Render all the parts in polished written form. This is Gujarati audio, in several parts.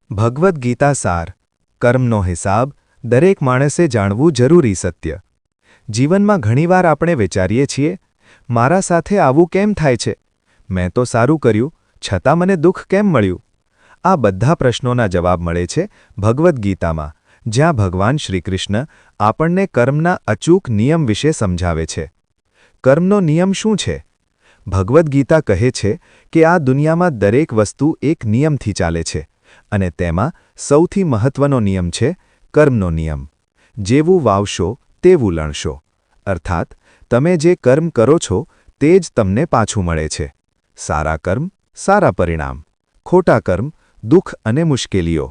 ભગવદ્ ગીતા સાર કર્મનો હિસાબ દરેક માણસે જાણવું જરૂરી સત્ય। જીવનમાં ઘણીવાર આપણે વિચારીએ છીએ, મારા સાથે આવું કેમ થાય છે? મેં તો સારું કર્યું, છતાં મને દુઃખ કેમ મળ્યું? આ બધા પ્રશ્નોના જવાબ મળે છે ભગવદ્ ગીતામાં, જ્યાં ભગવાન શ્રીકૃષ્ણ આપણને કર્મના અચૂક નિયમ વિશે સમજાવે છે। કર્મનો નિયમ શું છે? ભગવદ્ ગીતા કહે છે કે આ દુનિયામાં દરેક વસ્તુ એક નિયમથી ચાલે છે, અને તેમાં સૌથી મહત્વનો નિયમ છે કર્મનો નિયમ। જેવું વાવશો તેવું લણશો, અર્થાત તમે જે કર્મ કરો છો તે જ તમને પાછું મળે છે। સારા કર્મ સારા પરિણામ, ખોટા કર્મ દુઃખ અને મુશ્કેલીઓ।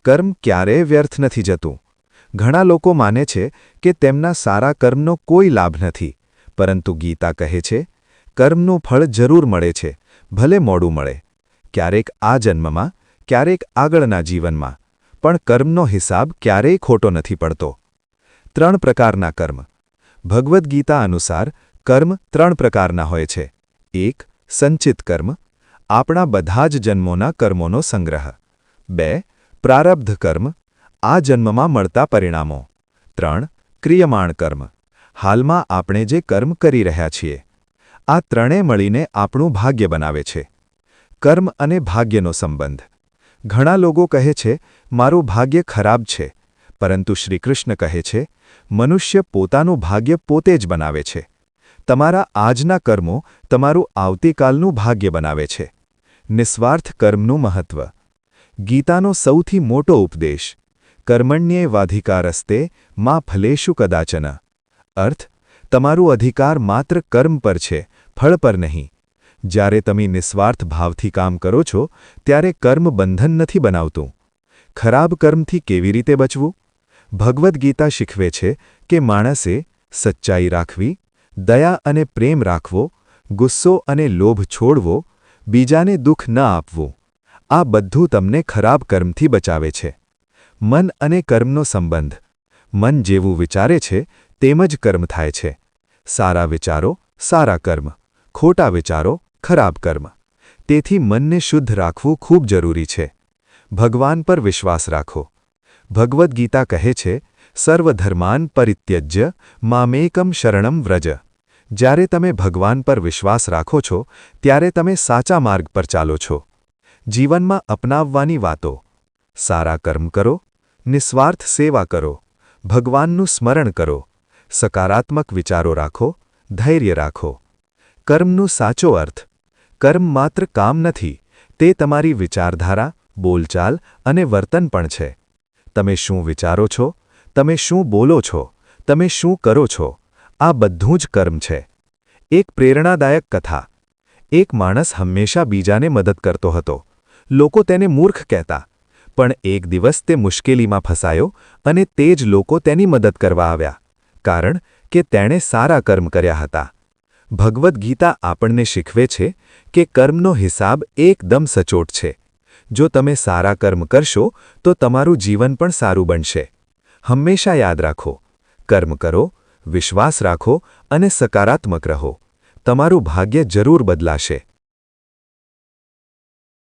કર્મ ક્યારેય વ્યર્થ નથી જતું। ઘણા લોકો માને છે કે તેમના સારા કર્મનો કોઈ લાભ નથી, પરંતુ ગીતા કહે છે કર્મનું ફળ જરૂર મળે છે, ભલે મોડું મળે, ક્યારેક આ જન્મમાં, ક્યારેક આગળના જીવનમાં, પણ કર્મનો હિસાબ ક્યારેય ખોટો નથી પડતો। 3 પ્રકારના કર્મ। ભગવદ્ ગીતા અનુસાર કર્મ 3 પ્રકારના હોય છે। 1. સંચિત કર્મ, આપણા બધા જ જન્મોના કર્મોનો સંગ્રહ। 2. પ્રારબ્ધ કર્મ, આ જન્મમાં મળતા પરિણામો। 3. ક્રિયમાણ કર્મ, હાલમાં આપણે જે કર્મ કરી રહ્યા છીએ। આ ત્રણે મળીને આપણું ભાગ્ય બનાવે છે। કર્મ અને ભાગ્યનો સંબંધ। ઘણા લોકો કહે છે મારું ભાગ્ય ખરાબ છે, પરંતુ શ્રીકૃષ્ણ કહે છે મનુષ્ય પોતાનું ભાગ્ય પોતે જ બનાવે છે। તમારા આજના કર્મો તમારું આવતીકાલનું ભાગ્ય બનાવે છે। નિસ્વાર્થ કર્મનું મહત્વ। ગીતાનો સૌથી મોટો ઉપદેશ, કર્મણ્યેવાધિકારસ્તે મા ફલેષુ કદાચન। અર્થ, તમારું અધિકાર માત્ર કર્મ પર છે, ફળ પર નહીં। જ્યારે તમે નિસ્વાર્થ ભાવથી કામ કરો છો ત્યારે કર્મ બંધન નથી બનાવતું। ખરાબ કર્મથી કેવી રીતે બચવું? ભગવદ્ ગીતા શીખવે છે કે માણસે સચ્ચાઈ રાખવી, દયા અને પ્રેમ રાખવો, ગુસ્સો અને લોભ છોડવો, બીજાને દુઃખ ન આપવું, આ બધું તમને ખરાબ કર્મથી બચાવે છે। મન અને કર્મનો સંબંધ। મન જેવું વિચારે છે તેમ જ કર્મ થાય છે। સારા વિચારો સારા કર્મ, ખોટા વિચારો ખરાબ કર્મ। તેથી મનને શુદ્ધ રાખવું ખૂબ જરૂરી છે। ભગવાન પર વિશ્વાસ રાખો। ભગવદ્ ગીતા કહે છે સર્વધર્માન પરિત્યજ્ય મામેકમ શરણમ વ્રજ। જ્યારે તમે ભગવાન પર વિશ્વાસ રાખો છો ત્યારે તમે સાચા માર્ગ પર ચાલો છો। જીવનમાં અપનાવવાની વાતો: સારા કર્મ કરો, નિસ્વાર્થ સેવા કરો, ભગવાનનું સ્મરણ કરો, સકારાત્મક વિચારો રાખો, ધૈર્ય રાખો। કર્મનું સાચો અર્થ: કર્મ માત્ર કામ નથી, તે તમારી વિચારધારા, બોલચાલ અને વર્તન પણ છે। તમે શું વિચારો છો, તમે શું બોલો છો, તમે શું કરો છો, આ બધું જ કર્મ છે। એક પ્રેરણાદાયક કથા। એક માણસ હંમેશા બીજાને મદદ કરતો હતો। લોકો તેને મૂર્ખ કહેતા, પણ એક દિવસ તે મુશ્કેલીમાં ફસાયો અને તે જ લોકો તેની મદદ કરવા આવ્યા, કારણ કે તેણે સારા કર્મ કર્યા હતા। ભગવદ્ ગીતા આપણને શીખવે છે કે કર્મનો હિસાબ એકદમ સચોટ છે। જો તમે સારા કર્મ કરશો તો તમારું જીવન પણ સારું બનશે। હંમેશા યાદ રાખો, કર્મ કરો, વિશ્વાસ રાખો અને સકારાત્મક રહો, તમારું ભાગ્ય જરૂર બદલાશે।